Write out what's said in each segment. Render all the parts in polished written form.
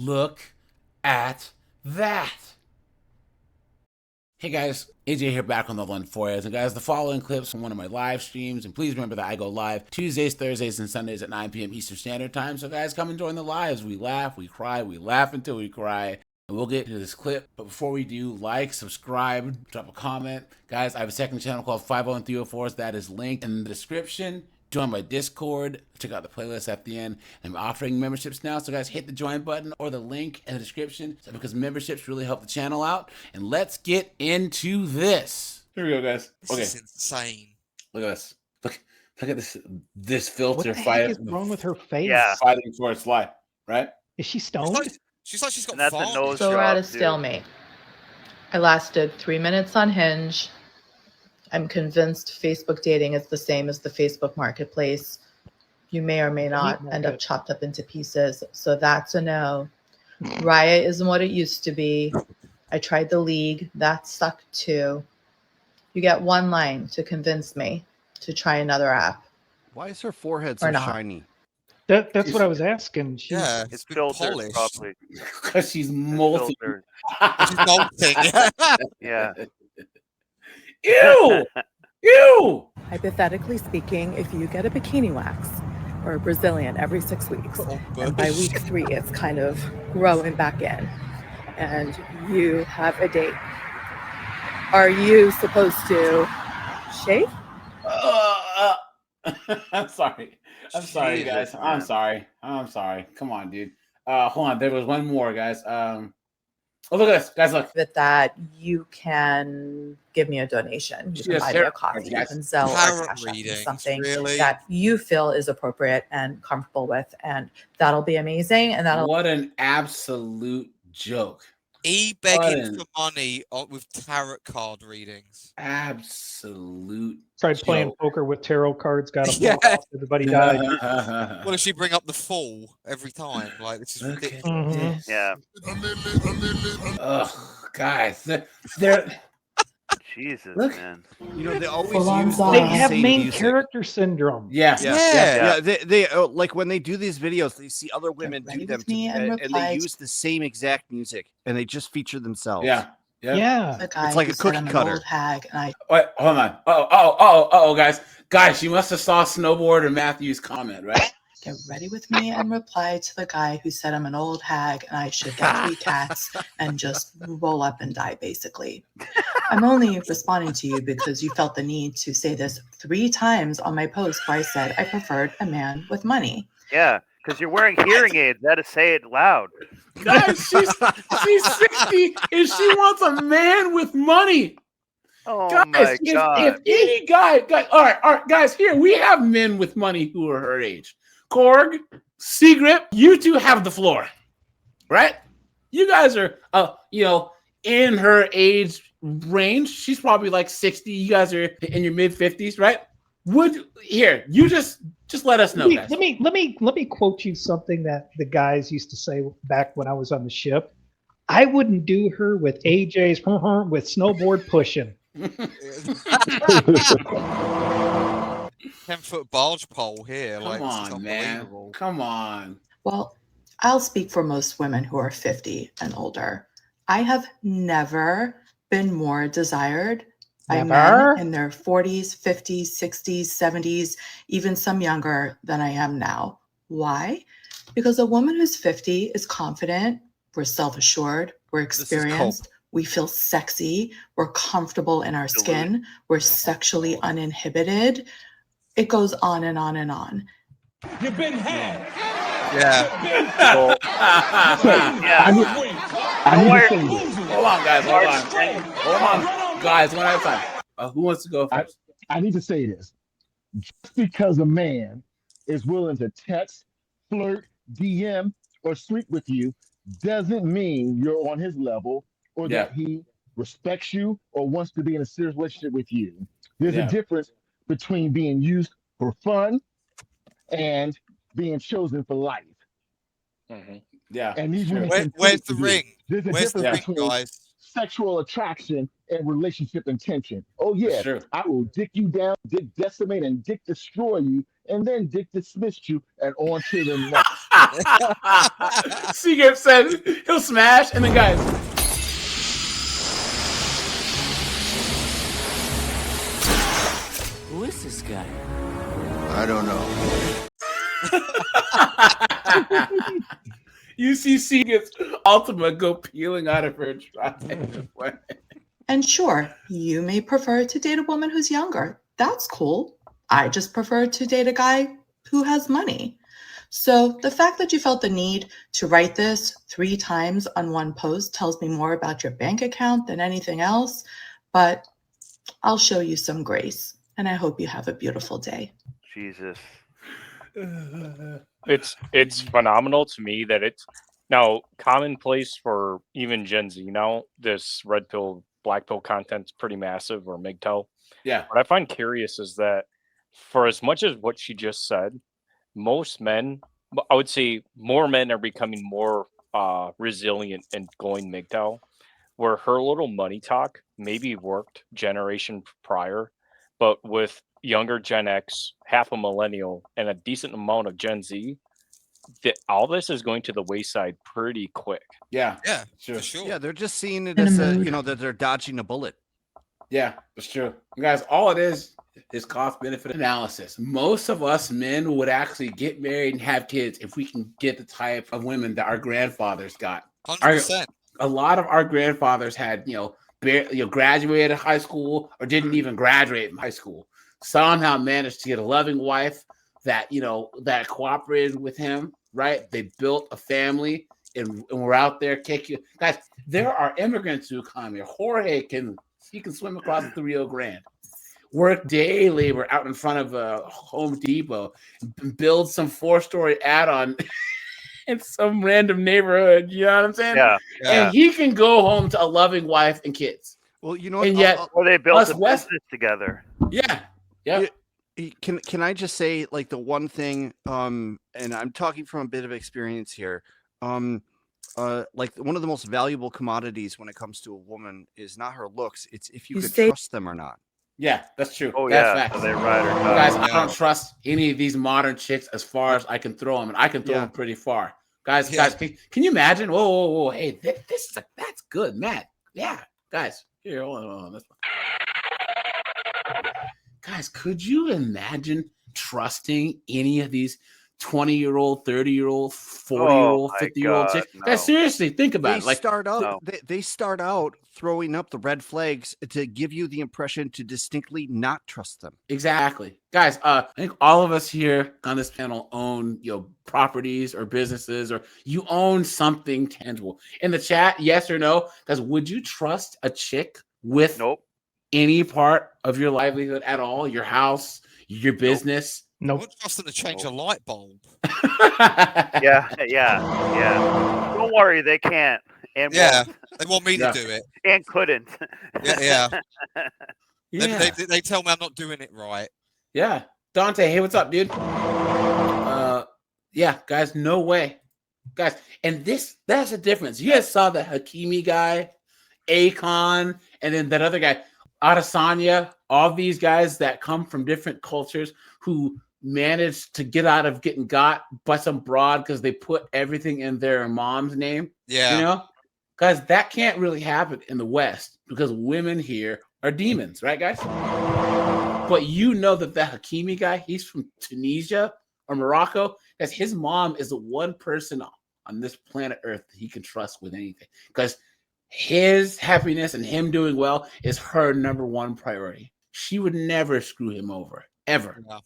Look at that. Hey guys, AJ here back on the one for you. And guys, the following clips from one of my live streams, and please remember that I go live Tuesdays, Thursdays, and Sundays at 9 p.m. Eastern Standard Time. So guys, come and join the lives. We laugh, we cry, we laugh until we cry. And we'll get into this clip. But before we do, like, subscribe, drop a comment. Guys, I have a second channel called 50304s. That is linked in the description. Join my Discord. Check out the playlist at the end. I'm offering memberships now, so guys, hit the join button or the link in the description because memberships really help the channel out. And let's get into this. Here we go, guys. This is insane. Look at this. Look at this filter. What the heck is wrong with her face? Yeah. Fighting for its life, right? Is she stoned? She's like she's got That's a farms. nose So we're at a job, dude. stalemate. I lasted 3 minutes on Hinge. I'm convinced Facebook dating is the same as the Facebook marketplace. You may or may not end up chopped up into pieces. So that's a no. Raya isn't what it used to be. I tried the league. That sucked too. You get one line to convince me to try another app. Why is her forehead so shiny? That's what I was asking. Yeah, It's been filtered polished. properly. Because she's molting. Filtered. She's molting. Yeah. Ew! Ew! Hypothetically speaking, if you get a bikini wax or a Brazilian every 6 weeks, and by week 3 it's kind of growing back in, and you have a date, are you supposed to shave? I'm sorry. I'm sorry, guys. I'm sorry. I'm sorry. Come on, dude. Hold on. There was one more, guys. Oh, look at this, guys. Look. With that, you can give me a donation. You can buy me a coffee. You can Zelle or Cash App me something that you feel is appropriate and comfortable with, and that'll be amazing. And that'll. What an absolute joke. Begging for money with tarot card readings. Absolute. Tried playing poker with tarot cards. Got a off. Everybody died. What if she bring up the fool every time? Like this is ridiculous. Yeah. Ugh, guys, they're Jesus, Look. man. You know, they always use They have same main music. character syndrome. Yeah. They like when they do these videos, they see other women do them, and they replied. use the same exact music, and they just feature themselves. Yeah. The guy It's like who a said cookie I'm an cutter. old hag, and I Wait, hold on. Oh, guys, you must have saw Snowboarder Matthew's comment, right? get ready with me and reply to the guy who said I'm an old hag and I should get 3 cats and just roll up and die, basically. I'm only responding to you because you felt the need to say this 3 times on my post where I said I preferred a man with money. Yeah, because you're wearing hearing aids. You got to say it loud. Guys, she's 60 and she wants a man with money. Oh Guys, my God. if any guy, all right, guys, here we have men with money who are her age. Korg, Seagrip, you two have the floor, right? You guys are, in her age range. She's probably like 60. You guys are in your mid 50s, right? You just let us know, guys. Let me quote you something that the guys used to say back when I was on the ship. I wouldn't do her with AJ's with snowboard pushing. 10-foot barge pole here. Come Like, on, this is man. unbelievable. Come on. Well, I'll speak for most women who are 50 and older. I have never been more desired by men in their 40s, 50s, 60s, 70s, even some younger than I am now. Why? Because a woman who's 50 is confident, we're self-assured, we're experienced, we feel sexy, we're comfortable in our skin, we're sexually uninhibited. It goes on and on and on. You've been had. Yeah. Hold on, guys. Hold on, guys. One at a time. Who wants to go first? I need to say this. Just because a man is willing to text, flirt, DM, or sleep with you doesn't mean you're on his level or that he respects you or wants to be in a serious relationship with you. There's a difference between being used for fun and being chosen for life. Mm-hmm. Yeah. And these Where's the ring? There's a Where's the difference ring, between guys? sexual attraction and relationship intention. Oh yeah, Sure. I will dick you down, dick decimate, and dick destroy you and then Dick dismissed you and on to the next. Secret said he'll smash, and then guys. Who is this guy? I don't know. You see Seagut's Ultima go peeling out of her driveway. And sure, you may prefer to date a woman who's younger. That's cool. I just prefer to date a guy who has money. So the fact that you felt the need to write this 3 times on one post tells me more about your bank account than anything else. But I'll show you some grace, and I hope you have a beautiful day. Jesus. It's phenomenal to me that it's now commonplace for even Gen Z now. This red pill, black pill content's pretty massive, or MGTOW. Yeah. What I find curious is that for as much as what she just said, most men, I would say more men are becoming more resilient and going MGTOW, where her little money talk maybe worked generation prior, but with younger Gen X, half a millennial, and a decent amount of Gen Z, all this is going to the wayside pretty quick. Yeah, sure. For sure. Yeah, they're just seeing it as that they're dodging a bullet. Yeah, that's true. Guys, all it is cost-benefit analysis. Most of us men would actually get married and have kids if we can get the type of women that our grandfathers got. 100%. A lot of our grandfathers had, graduated high school or didn't even graduate from high school. Somehow managed to get a loving wife that cooperated with him, right? They built a family and we're out there kicking. Guys, there are immigrants who come here. Jorge can swim across the Rio Grande, work day labor out in front of a Home Depot, build some 4-story add-on in some random neighborhood. You know what I'm saying? Yeah. And he can go home to a loving wife and kids. Well, you know, and yet, or they built a business together. Yeah. Can I just say, like, the one thing, and I'm talking from a bit of experience here, like one of the most valuable commodities when it comes to a woman is not her looks, it's if you could trust them or not. Yeah, that's true. Oh, that's yeah. facts. So they ride or die. Guys, I don't trust any of these modern chicks as far as I can throw them, and I can throw them pretty far. Guys, can you imagine? Whoa. Hey, that's good, Matt. Yeah, guys, here, hold on. This one. Guys, could you imagine trusting any of these 20-year-old, 30-year-old, 40-year-old, 50-year-old chicks? No. Guys, seriously, think about it. They start out throwing up the red flags to give you the impression to distinctly not trust them. Exactly. Guys, I think all of us here on this panel own, properties or businesses, or you own something tangible. In the chat, yes or no? Guys, would you trust a chick with any part of your livelihood at all? Your house, your business? I wouldn't trust them to change a light bulb. Yeah. Don't worry, they can't. And yeah, won't. they want me to do it. And couldn't. Yeah. They tell me I'm not doing it right. Yeah. Dante, hey, what's up, dude? Yeah, guys, no way. Guys, and that's the difference. You guys saw the Hakimi guy, Akon, and then that other guy, Adesanya, all these guys that come from different cultures who managed to get out of getting got by some broad because they put everything in their mom's name. Yeah. Guys, that can't really happen in the West because women here are demons, right, guys? But that the Hakimi guy, he's from Tunisia or Morocco, because his mom is the one person on this planet Earth that he can trust with anything. Because his happiness and him doing well is her number one priority. She would never screw him over, ever. No.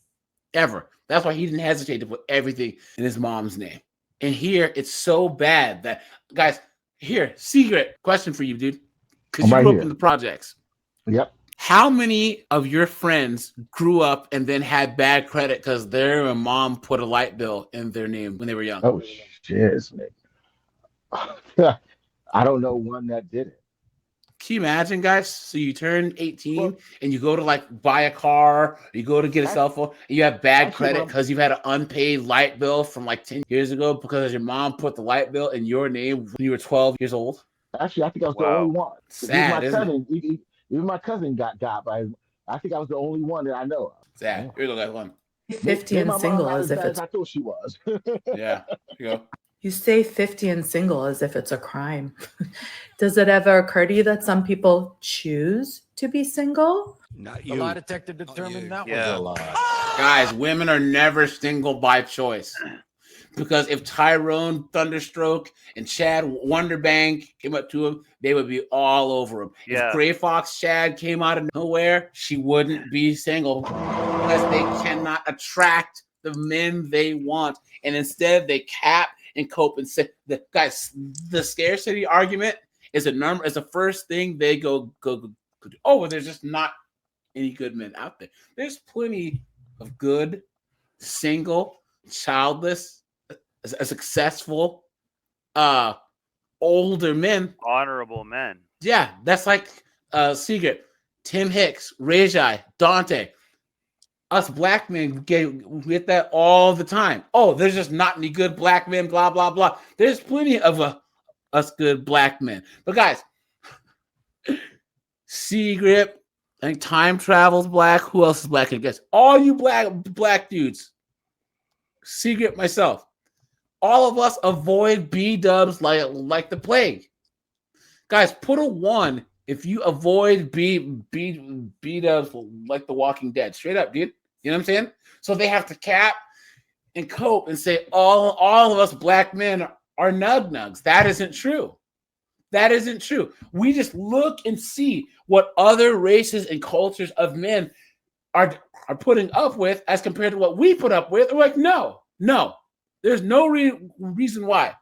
Ever. That's why he didn't hesitate to put everything in his mom's name. And here, it's so bad that, guys, here, secret question for you, dude. Because you grew up in the projects. Yep. How many of your friends grew up and then had bad credit because their mom put a light bill in their name when they were young? Oh, shit, I don't know one that did it. Can you imagine, guys? So you turn 18 and you go to buy a car, you go to get a cell phone, and you have bad credit because you've had an unpaid light bill from 10 years ago because your mom put the light bill in your name when you were 12 years old. Actually, I think I was the only one. Sad, even my cousin got by. I think I was the only one that I know of. Sad. Here we go, guys. One. 50 and single as if it's. I thought she was. Yeah. You go. You say 50 and single as if it's a crime. Does it ever occur to you that some people choose to be single? Not The you. lie detector determined that was Yeah. a lie. Guys, women are never single by choice. Because if Tyrone Thunderstroke and Chad Wonderbank came up to him, they would be all over him. Yeah. If Gray Fox Chad came out of nowhere, she wouldn't be single because they cannot attract the men they want. And instead they cap and cope and say, guys, the scarcity argument is the first thing they go. Oh, well, there's just not any good men out there. There's plenty of good, single, childless, successful, older men. Honorable men. Yeah, that's like Secret, Tim Hicks, Rajai, Dante. Us black men get that all the time. Oh, there's just not any good black men, blah, blah, blah. There's plenty of us good black men. But guys, Secret, I think Time Travel's black. Who else is black? I guess all you black dudes. Secret, myself. All of us avoid B-dubs like the plague. Guys, put a 1 if you avoid B-dubs like The Walking Dead. Straight up, dude. You know what I'm saying? So they have to cap and cope and say all of us black men are nug-nugs. That isn't true. That isn't true. We just look and see what other races and cultures of men are putting up with as compared to what we put up with. We're like, no. There's no reason why.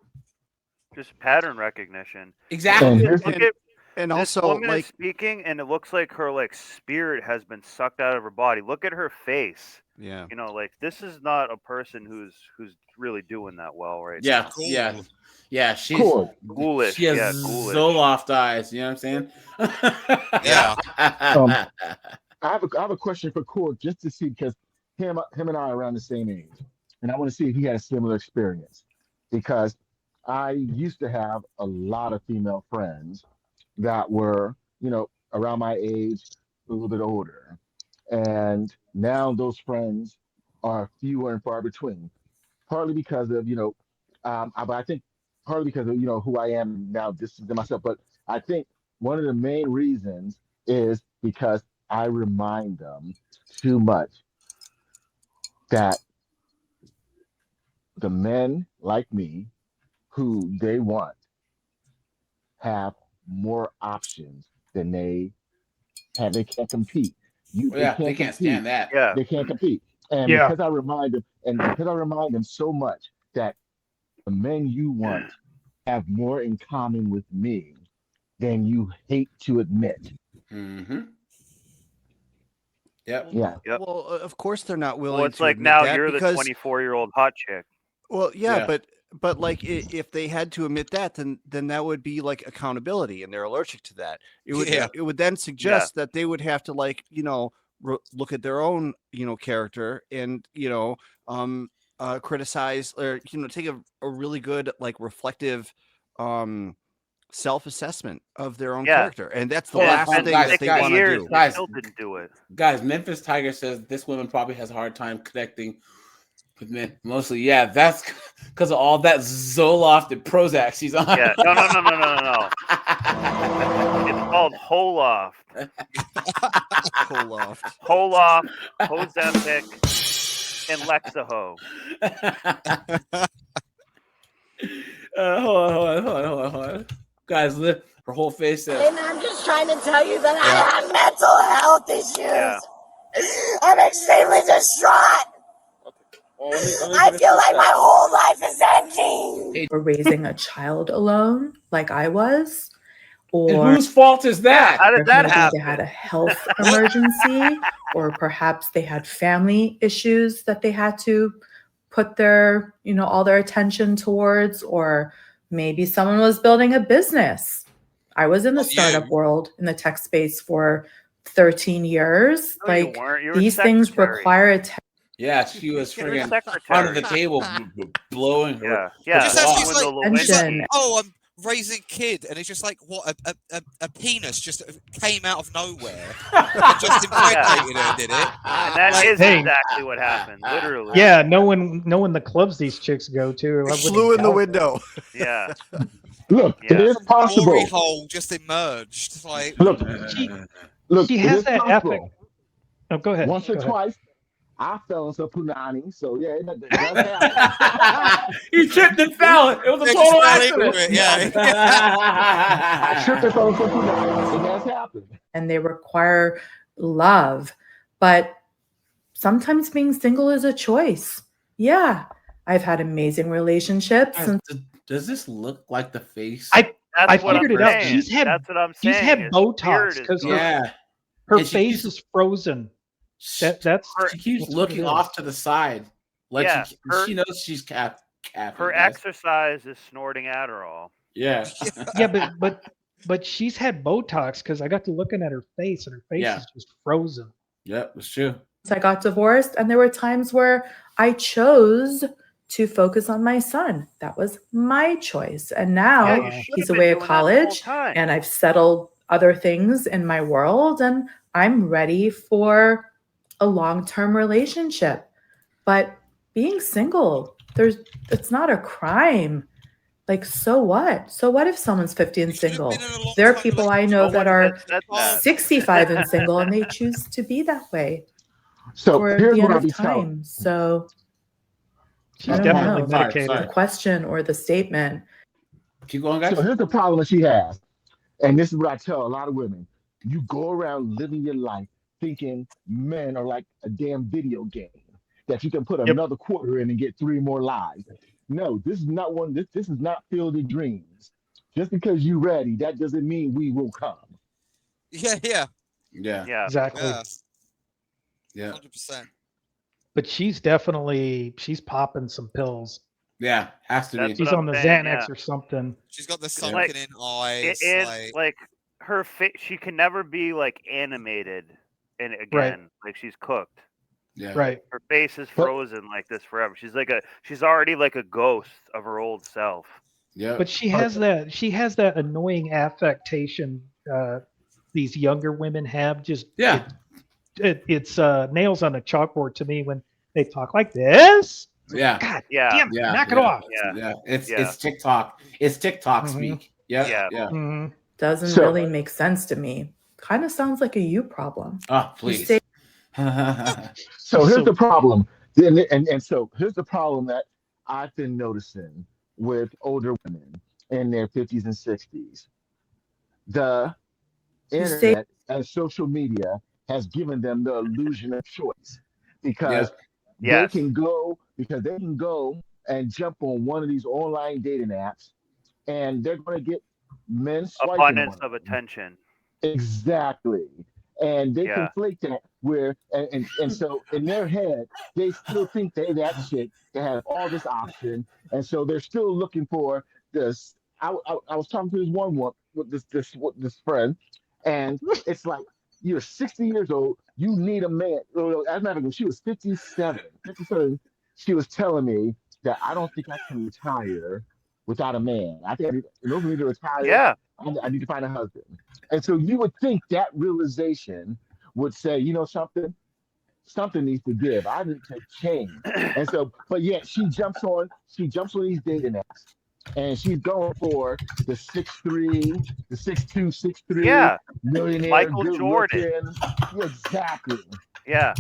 Just pattern recognition. Exactly. And also, this woman like, is speaking, and it looks like her spirit has been sucked out of her body. Look at her face. Yeah. You know, like this is not a person who's really doing that well right Yeah, now. yeah. She's ghoulish. She has ghoulish. Zoloft eyes. You know what I'm saying? Yeah. I have a question for Cord just to see, because him and I are around the same age, and I want to see if he had a similar experience, because I used to have a lot of female friends that were, around my age, a little bit older, and now those friends are fewer and far between. Partly because of but I think partly because of who I am now, distancing myself. But I think one of the main reasons is because I remind them too much that the men like me who they want have more options than they have. They can't compete. They can't stand that. Yeah. They can't compete. And because I remind them so much that the men you want have more in common with me than you hate to admit. Mm-hmm. Yep. Yeah. Yep. Well, of course they're not willing. Well, it's to like admit now that you're the because, 24-year-old hot chick. Well, yeah, but like if they had to admit that, then that would be like accountability, and they're allergic to that. It would then suggest that they would have to look at their own character and criticize or take a really good reflective self-assessment of their own character, and that's the last thing that they want to do. Guys, still didn't do it. Guys, Memphis Tiger says this woman probably has a hard time connecting with men. Mostly, that's because of all that Zoloft and Prozac she's on. Yeah, no. It's called Holoft. Holoft, Ozempic, and Lexaho. Hold on. Guys, her whole face says. And I'm just trying to tell you that I have mental health issues. Yeah. I'm extremely distraught. I feel like my whole life is ending. Or raising a child alone, like I was. Or and whose fault is that? How did that happen? They had a health emergency, or perhaps they had family issues that they had to put their, all their attention towards, or maybe someone was building a business. I was in the startup world in the tech space for 13 years. No, you weren't. You were these things require attention. Yeah, she was friggin' under the table blowing her. Just as he's like, raising a kid, and it's just like what a penis just came out of nowhere and just impregnated her, did it? And that is exactly what happened, literally. Yeah, knowing the clubs these chicks go to, It flew in the window. Yeah. Look, it is possible. Glory hole just emerged. Like, Look, she it has is that possible. affect. Oh, go ahead. Once or Go ahead. twice, I fell into punani, so yeah, it does happen. He tripped and fell. It was a total accident. I tripped and fell into punani. It does happen. And they require love. But sometimes being single is a choice. Yeah. I've had amazing relationships. And Does this look like the face? I That's what figured I'm it out. saying. That's what I'm She's saying. had is Botox spirit is because gone. her And she face keeps- is frozen. That's She keeps that's what looking it is. off to the side, like Yeah, she knows she's cap. Her exercise is snorting Adderall. Yeah. Yeah, but she's had Botox because I got to looking at her face and her face Yeah. is just frozen. Yep, it's true. I got divorced, and there were times where I chose to focus on my son. That was my choice. And now Yeah, you should he's have been away at doing that the whole college, time. and I've settled other things in my world, and I'm ready for a long-term relationship. But being single, it's not a crime. Like, so what? So what if someone's 50 and single? There are people I know that are 65 and single, and they choose to be that way So for here's the what end I'll of be telling. time. So She's I don't definitely know. medicated. The question or the statement. Keep going, guys. So here's the problem that she has, and this is what I tell a lot of women: you go around living your life thinking men are like a damn video game that you can put another quarter in and get 3 more lives. No, this is not one. This is not Field of Dreams. Just because you're ready, that doesn't mean we will come. yeah. Exactly. Yeah. 100%. But she's popping some pills. Yeah, has to be. That's She's what on I'm the saying, Xanax yeah. or something. She's got the sunken in eyes. It is like her face. She can never be like animated, and again, like she's cooked. Yeah. Right. Her face is frozen like this forever. She's already like a ghost of her old self. Yeah. But she has that annoying affectation these younger women have. Just it's nails on a chalkboard to me when they talk like this. Yeah. God Yeah. damn, knock it off. Yeah. It's TikTok. It's TikTok speak. Yeah. Mm-hmm. Doesn't really make sense to me. Kind of sounds like a you problem. Oh, please. So here's the problem, and so here's the problem that I've been noticing with older women in their 50s and 60s. The internet and social media has given them the illusion of choice because they can go and jump on one of these online dating apps, and they're going to get men swiping Abundance on of them. attention. Exactly. And they conflate that where and so in their head they still think they that chick. They have all this option, and so they're still looking for this. I was talking to this one with this friend, and it's like you're 60 years old. You need a man. As a matter of fact, she was 57. She was telling me that I don't think I can retire without a man. I think in order for me to retire, I need to find a husband. And so you would think that realization would say, you know something needs to give. I need to change. And so, but yet she jumps on these dating apps, and she's going for the 6'3", the 6'2", 6'3", millionaire, Michael good Jordan. looking. Exactly. Yeah.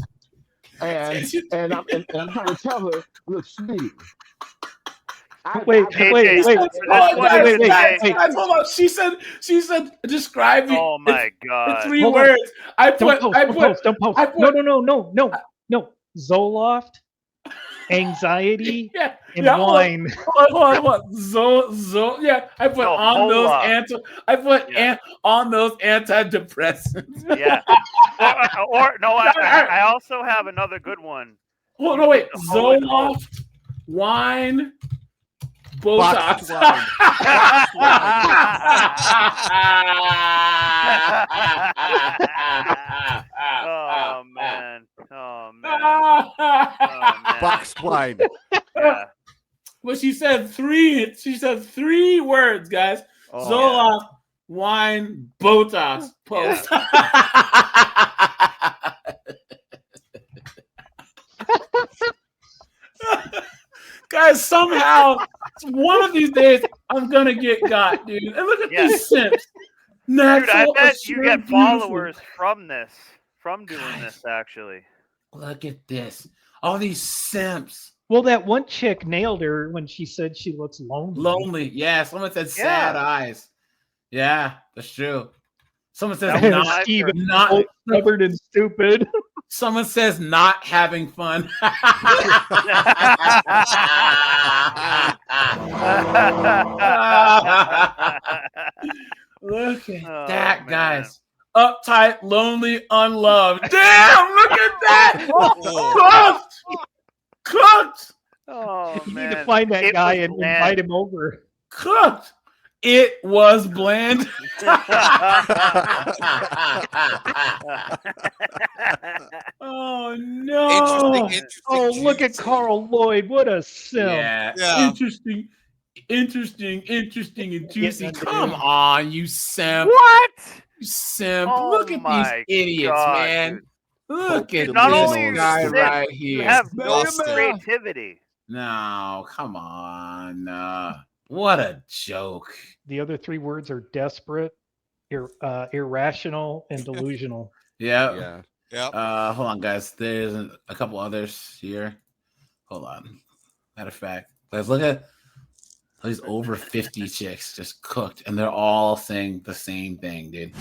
And I'm trying to tell her, look, sweetie. Wait. Guys, hold on. She said, describe me. Oh my god. The 3 words. Don't post. No. Zoloft, anxiety, and wine. Hold on. Yeah, I put on those antidepressants. Yeah. I also have another good one. Well, no, wait. Zoloft, wine, Botox. Oh man. Box wine. Yeah. Well, she said 3 words, guys. Zoloft, wine, Botox, post. Guys, somehow, one of these days, I'm gonna get got, dude. And look at these simps. Dude, I bet you get followers from doing this, actually. Look at this. All these simps. Well, that one chick nailed her when she said she looks lonely. Lonely, yeah. Someone said sad eyes. Yeah, that's true. Someone says not stubborn and stupid. Someone says not having fun. Look at that, guys. Uptight, lonely, unloved. Damn, look at that. Cooked. Oh, you man. need to find that guy and invite him over. Cooked. It was bland. Oh no! Interesting look at Carl Lloyd. What a simp. Yeah. Interesting, and juicy. Come on, you simp. What? You simp. Oh, look at these idiots, man. Dude. Look at not this only guy simp, right here. You have no creativity. No, come on. What a joke. The other three words are desperate, irrational, and delusional. Yeah. Hold on, guys. There's a couple others here. Hold on. Matter of fact, guys, look at these over 50 chicks just cooked, and they're all saying the same thing, dude.